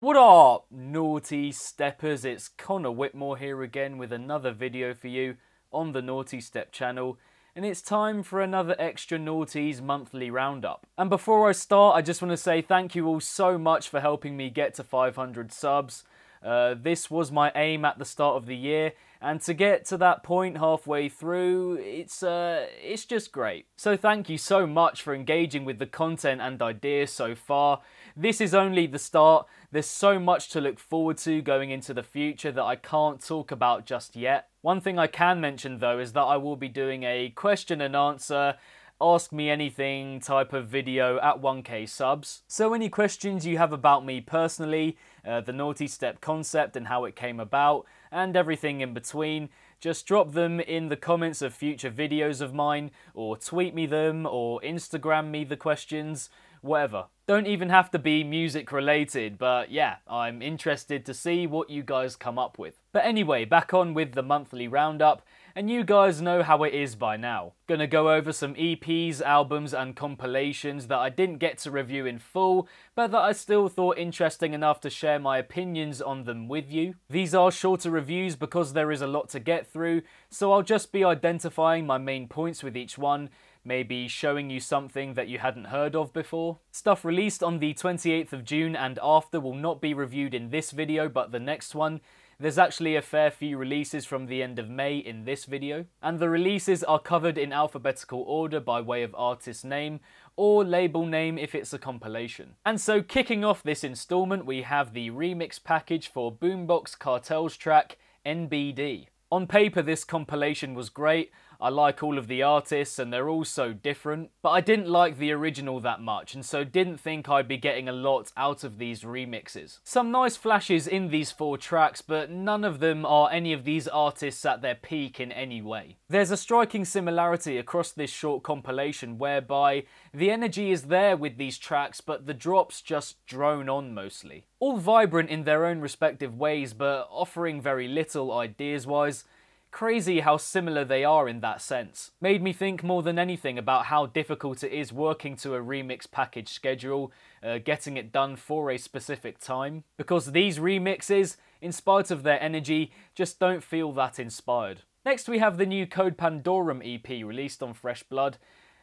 What up, naughty steppers? It's Connor Whitmore here again with another video for you on the Nawtystep channel, and it's time for another Extra Nawties monthly roundup. And before I start, I just want to say thank you all so much for helping me get to 500 subs. This was my aim at the start of the year, and to get to that point halfway through, it's just great. So thank you so much for engaging with the content and ideas so far. This is only the start. There's so much to look forward to going into the future that I can't talk about just yet. One thing I can mention though is that I will be doing a question and answer, ask me anything type of video at 1k subs. So any questions you have about me personally, the Nawtystep concept and how it came about, and everything in between, just drop them in the comments of future videos of mine, or tweet me them, or Instagram me the questions, whatever. Don't even have to be music related, but yeah, I'm interested to see what you guys come up with. But anyway, back on with the monthly roundup, and you guys know how it is by now. Gonna go over some EPs, albums and compilations that I didn't get to review in full, but that I still thought interesting enough to share my opinions on them with you. These are shorter reviews because there is a lot to get through, so I'll just be identifying my main points with each one, maybe showing you something that you hadn't heard of before. Stuff released on the 28th of June and after will not be reviewed in this video, but the next one. There's actually a fair few releases from the end of May in this video, and the releases are covered in alphabetical order by way of artist name or label name if it's a compilation. And so kicking off this installment, we have the remix package for Boombox Cartel's track NBD. On paper, this compilation was great. I like all of the artists and they're all so different, but I didn't like the original that much and so didn't think I'd be getting a lot out of these remixes. Some nice flashes in these 4 tracks, but none of them are any of these artists at their peak in any way. There's a striking similarity across this short compilation whereby the energy is there with these tracks, but the drops just drone on mostly. All vibrant in their own respective ways, but offering very little ideas-wise. Crazy how similar they are in that sense. Made me think more than anything about how difficult it is working to a remix package schedule, getting it done for a specific time. Because these remixes, in spite of their energy, just don't feel that inspired. Next we have the new Code Pandorum EP released on Fresh Blood.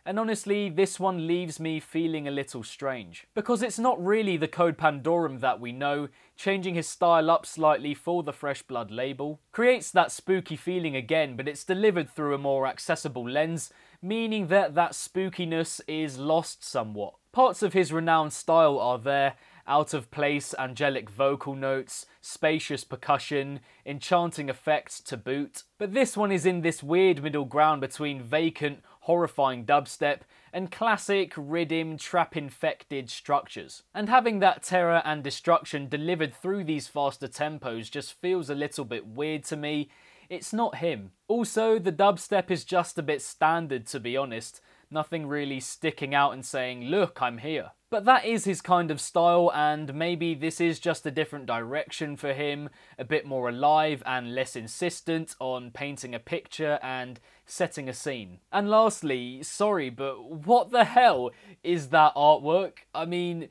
And honestly, this one leaves me feeling a little strange. Because it's not really the Code Pandorum that we know, changing his style up slightly for the Fresh Blood label. Creates that spooky feeling again, but it's delivered through a more accessible lens, meaning that spookiness is lost somewhat. Parts of his renowned style are there, out of place angelic vocal notes, spacious percussion, enchanting effects to boot. But this one is in this weird middle ground between vacant, horrifying dubstep and classic rhythm trap-infected structures. And having that terror and destruction delivered through these faster tempos just feels a little bit weird to me. It's not him. Also, the dubstep is just a bit standard, to be honest. Nothing really sticking out and saying, look, I'm here. But that is his kind of style, and maybe this is just a different direction for him, a bit more alive and less insistent on painting a picture and setting a scene. And lastly, sorry, but what the hell is that artwork? I mean,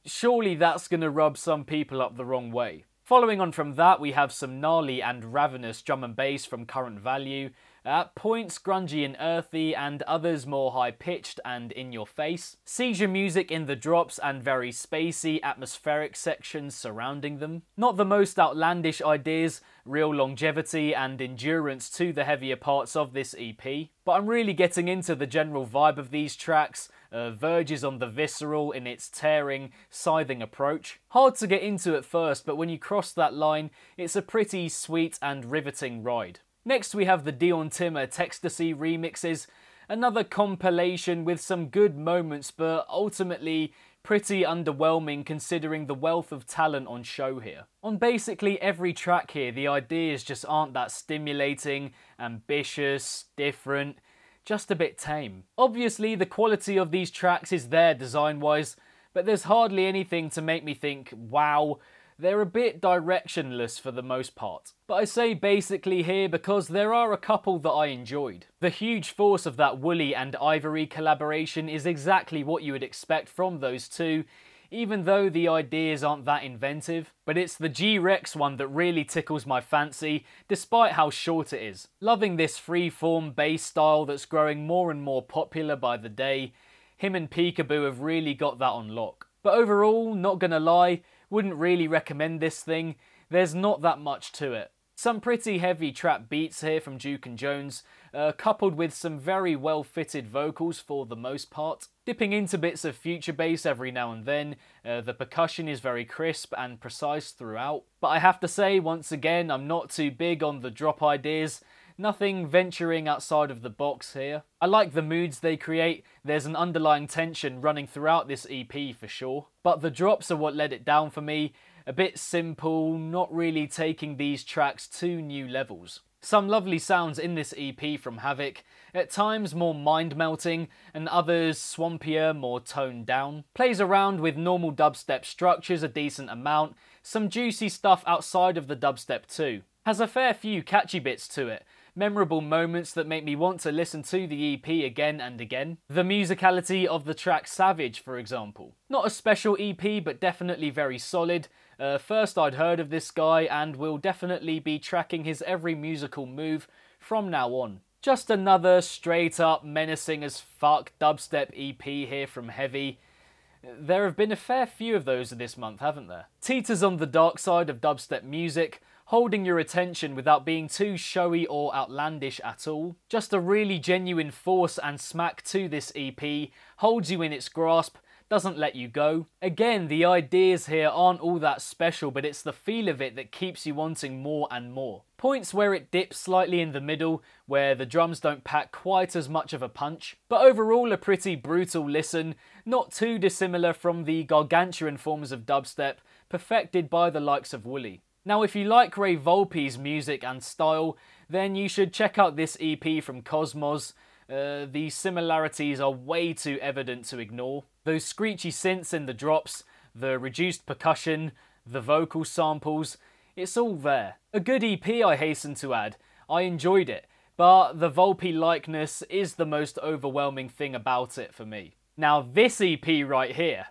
surely that's gonna rub some people up the wrong way. Following on from that, we have some gnarly and ravenous drum and bass from Current Value, at points grungy and earthy, and others more high-pitched and in-your-face. Seizure music in the drops and very spacey, atmospheric sections surrounding them. Not the most outlandish ideas, real longevity and endurance to the heavier parts of this EP. But I'm really getting into the general vibe of these tracks, verges on the visceral in its tearing, scything approach. Hard to get into at first, but when you cross that line, it's a pretty sweet and riveting ride. Next we have the Dion Timet Ecstasy remixes, another compilation with some good moments but ultimately pretty underwhelming considering the wealth of talent on show here. On basically every track here, the ideas just aren't that stimulating, ambitious, different, just a bit tame. Obviously the quality of these tracks is there design-wise, but there's hardly anything to make me think, wow. They're a bit directionless for the most part. But I say basically here because there are a couple that I enjoyed. The huge force of that Woolly and Ivory collaboration is exactly what you would expect from those two, even though the ideas aren't that inventive, but it's the G-Rex one that really tickles my fancy, despite how short it is. Loving this free-form bass style that's growing more and more popular by the day. Him and Peekaboo have really got that on lock. But overall, not gonna lie, wouldn't really recommend this thing. There's not that much to it. Some pretty heavy trap beats here from Duke and Jones, coupled with some very well fitted vocals for the most part. Dipping into bits of future bass every now and then, the percussion is very crisp and precise throughout. But I have to say, once again, I'm not too big on the drop ideas. Nothing venturing outside of the box here. I like the moods they create, there's an underlying tension running throughout this EP for sure. But the drops are what let it down for me. A bit simple, not really taking these tracks to new levels. Some lovely sounds in this EP from Havoc, at times more mind-melting, and others swampier, more toned down. Plays around with normal dubstep structures a decent amount, some juicy stuff outside of the dubstep too. Has a fair few catchy bits to it, memorable moments that make me want to listen to the EP again and again. The musicality of the track Savage, for example. Not a special EP, but definitely very solid. First I'd heard of this guy and will definitely be tracking his every musical move from now on. Just another straight up menacing as fuck dubstep EP here from Heavy. There have been a fair few of those this month, haven't there? Teeters on the dark side of dubstep music, holding your attention without being too showy or outlandish at all. Just a really genuine force and smack to this EP, holds you in its grasp, doesn't let you go. Again, the ideas here aren't all that special, but it's the feel of it that keeps you wanting more and more. Points where it dips slightly in the middle, where the drums don't pack quite as much of a punch. But overall a pretty brutal listen, not too dissimilar from the gargantuan forms of dubstep perfected by the likes of Wooly. Now if you like Ray Volpe's music and style, then you should check out this EP from Cosmos. The similarities are way too evident to ignore. Those screechy synths in the drops, the reduced percussion, the vocal samples, it's all there. A good EP, I hasten to add. I enjoyed it, but the Volpe likeness is the most overwhelming thing about it for me. Now this EP right here,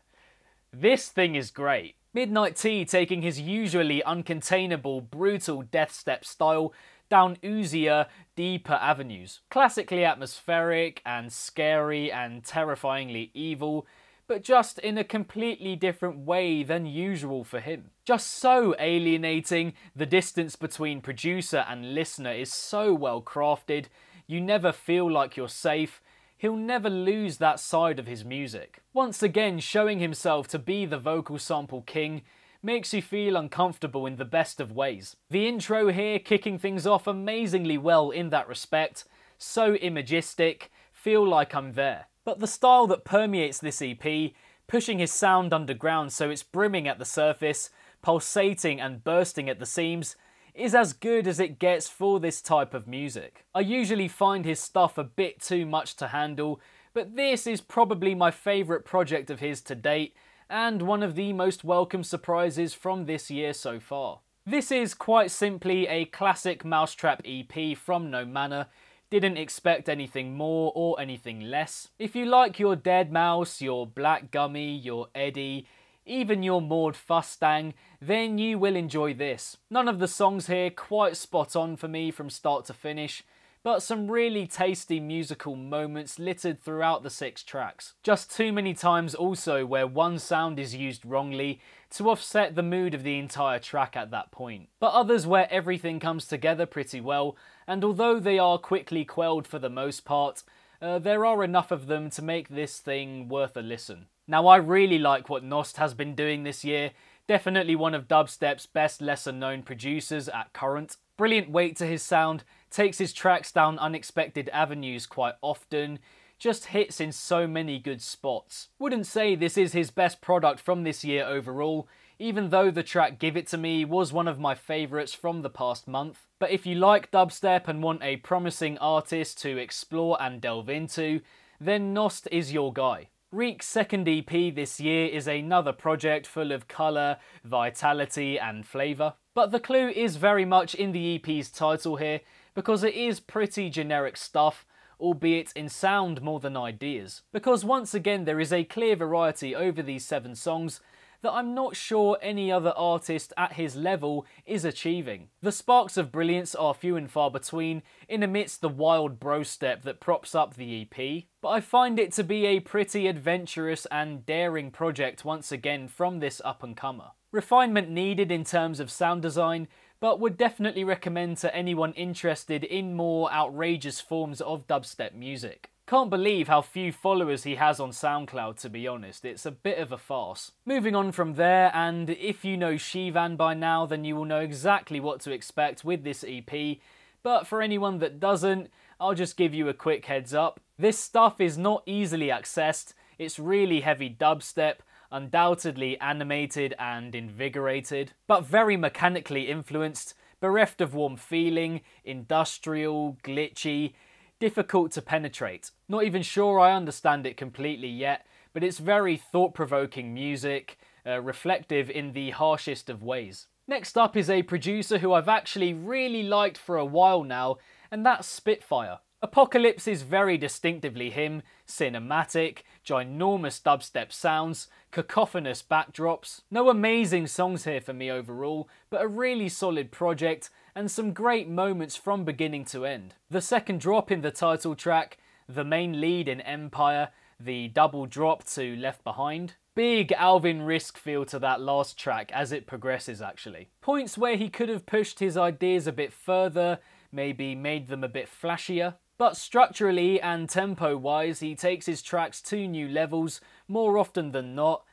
this thing is great. Midnight T taking his usually uncontainable, brutal deathstep style down oozier, deeper avenues. Classically atmospheric and scary and terrifyingly evil, but just in a completely different way than usual for him. Just so alienating, the distance between producer and listener is so well crafted, you never feel like you're safe. He'll never lose that side of his music. Once again showing himself to be the vocal sample king, makes you feel uncomfortable in the best of ways. The intro here kicking things off amazingly well in that respect, so imagistic, feel like I'm there. But the style that permeates this EP, pushing his sound underground so it's brimming at the surface, pulsating and bursting at the seams, is as good as it gets for this type of music. I usually find his stuff a bit too much to handle, but this is probably my favourite project of his to date, and one of the most welcome surprises from this year so far. This is quite simply a classic Mousetrap EP from No Manor. Didn't expect anything more or anything less. If you like your Dead Mouse, your Black Gummy, your Eddie, even your Maud Fustang, then you will enjoy this. None of the songs here quite spot on for me from start to finish, but some really tasty musical moments littered throughout the 6 tracks. Just too many times also where one sound is used wrongly to offset the mood of the entire track at that point. But others where everything comes together pretty well, and although they are quickly quelled for the most part, there are enough of them to make this thing worth a listen. Now I really like what Nost has been doing this year, definitely one of dubstep's best lesser known producers at current. Brilliant weight to his sound, takes his tracks down unexpected avenues quite often, just hits in so many good spots. Wouldn't say this is his best product from this year overall, even though the track Give It To Me was one of my favourites from the past month. But if you like dubstep and want a promising artist to explore and delve into, then Nost is your guy. Riki's second EP this year is another project full of colour, vitality and flavour. But the clue is very much in the EP's title here, because it is pretty generic stuff, albeit in sound more than ideas. Because once again there is a clear variety over these 7 songs that I'm not sure any other artist at his level is achieving. The sparks of brilliance are few and far between in amidst the wild bro step that props up the EP, but I find it to be a pretty adventurous and daring project once again from this up-and-comer. Refinement needed in terms of sound design, but would definitely recommend to anyone interested in more outrageous forms of dubstep music. Can't believe how few followers he has on SoundCloud, to be honest. It's a bit of a farce. Moving on from there, and if you know Shevan by now, then you will know exactly what to expect with this EP. But for anyone that doesn't, I'll just give you a quick heads up. This stuff is not easily accessed. It's really heavy dubstep, undoubtedly animated and invigorated, but very mechanically influenced, bereft of warm feeling, industrial, glitchy, difficult to penetrate. Not even sure I understand it completely yet, but it's very thought-provoking music, reflective in the harshest of ways. Next up is a producer who I've actually really liked for a while now, and that's Spitfire. Apocalypse is very distinctively him, cinematic, ginormous dubstep sounds, cacophonous backdrops. No amazing songs here for me overall, but a really solid project and some great moments from beginning to end. The second drop in the title track, the main lead in Empire, the double drop to Left Behind. Big Alvin Risk feel to that last track as it progresses actually. Points where he could have pushed his ideas a bit further, maybe made them a bit flashier. But structurally and tempo-wise, he takes his tracks to new levels more often than not.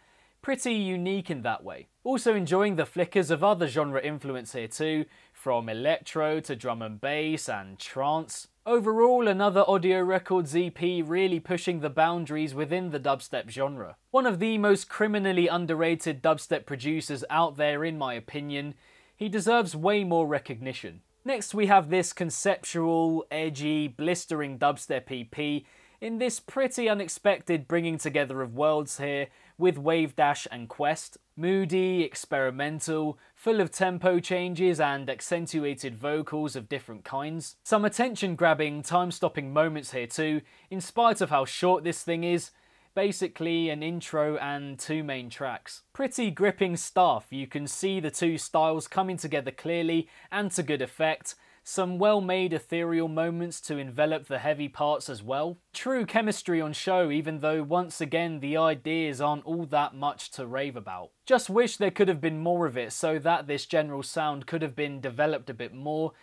Pretty unique in that way. Also enjoying the flickers of other genre influence here too, from electro to drum and bass and trance. Overall, another Audio Records EP really pushing the boundaries within the dubstep genre. One of the most criminally underrated dubstep producers out there in my opinion. He deserves way more recognition. Next we have this conceptual, edgy, blistering dubstep EP in this pretty unexpected bringing together of worlds here with Wave Dash and Quest. Moody, experimental, full of tempo changes and accentuated vocals of different kinds. Some attention-grabbing, time-stopping moments here too, in spite of how short this thing is. Basically an intro and 2 main tracks. Pretty gripping stuff, you can see the 2 styles coming together clearly and to good effect. Some well-made ethereal moments to envelop the heavy parts as well. True chemistry on show, even though once again the ideas aren't all that much to rave about. Just wish there could have been more of it so that this general sound could have been developed a bit more.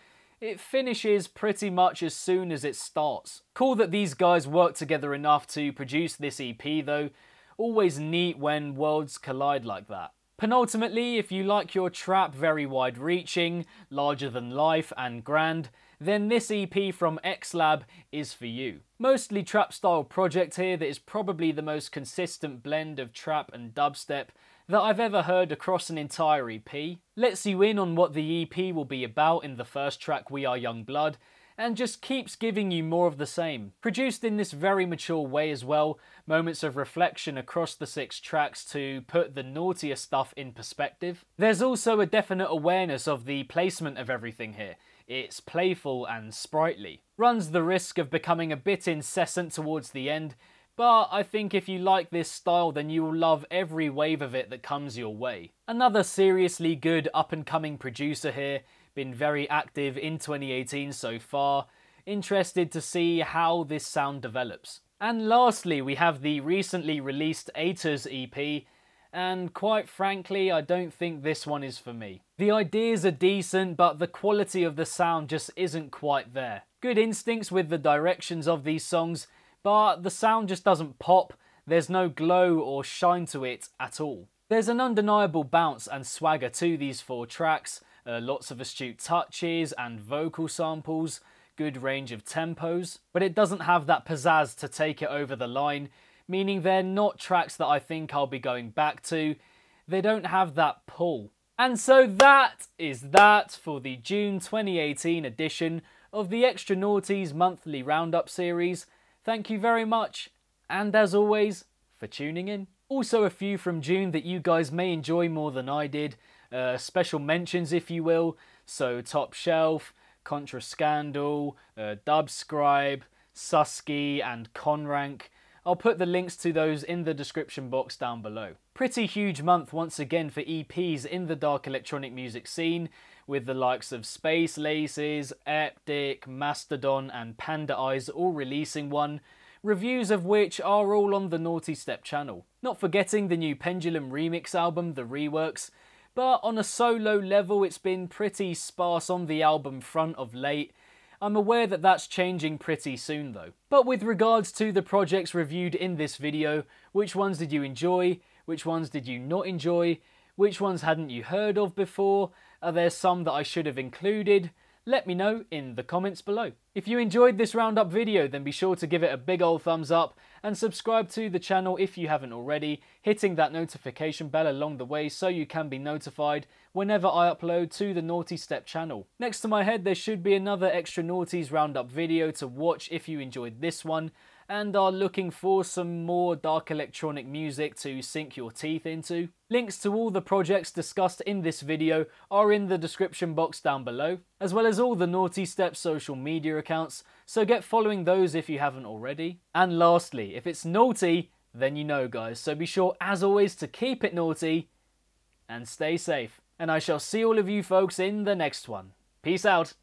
It finishes pretty much as soon as it starts. Cool that these guys worked together enough to produce this EP though. Always neat when worlds collide like that. Penultimately, if you like your trap very wide-reaching, larger than life and grand, then this EP from ExLab is for you. Mostly trap-style project here that is probably the most consistent blend of trap and dubstep that I've ever heard across an entire EP. Lets you in on what the EP will be about in the first track, We Are Young Blood, and just keeps giving you more of the same. Produced in this very mature way as well, moments of reflection across the 6 tracks to put the naughtier stuff in perspective. There's also a definite awareness of the placement of everything here. It's playful and sprightly. Runs the risk of becoming a bit incessant towards the end, but I think if you like this style then you will love every wave of it that comes your way. Another seriously good up-and-coming producer here, been very active in 2018 so far, interested to see how this sound develops. And lastly we have the recently released Aters EP, and quite frankly I don't think this one is for me. The ideas are decent but the quality of the sound just isn't quite there. Good instincts with the directions of these songs, but the sound just doesn't pop. There's no glow or shine to it at all. There's an undeniable bounce and swagger to these 4 tracks, lots of astute touches and vocal samples, good range of tempos, but it doesn't have that pizzazz to take it over the line, meaning they're not tracks that I think I'll be going back to. They don't have that pull. And so that is that for the June 2018 edition of the Extra Nawties monthly roundup series. Thank you very much, and as always, for tuning in. Also a few from June that you guys may enjoy more than I did. Special mentions if you will, so Top Shelf, Contra Scandal, Dubscribe, Susky and Conrank. I'll put the links to those in the description box down below. Pretty huge month once again for EPs in the dark electronic music scene, with the likes of Space Laces, Eptic, Mastodon and Panda Eyes all releasing one, reviews of which are all on the Nawtystep channel. Not forgetting the new Pendulum remix album, The Reworks, but on a solo level it's been pretty sparse on the album front of late. I'm aware that that's changing pretty soon though. But with regards to the projects reviewed in this video, which ones did you enjoy? Which ones did you not enjoy? Which ones hadn't you heard of before? Are there some that I should have included? Let me know in the comments below. If you enjoyed this roundup video, then be sure to give it a big old thumbs up and subscribe to the channel if you haven't already, hitting that notification bell along the way so you can be notified whenever I upload to the Nawtystep channel. Next to my head there should be another Extra Nawties roundup video to watch if you enjoyed this one and are looking for some more dark electronic music to sink your teeth into. Links to all the projects discussed in this video are in the description box down below, as well as all the Nawtystep social media accounts, so get following those if you haven't already. And lastly, if it's naughty, then you know guys, so be sure as always to keep it naughty and stay safe. And I shall see all of you folks in the next one. Peace out.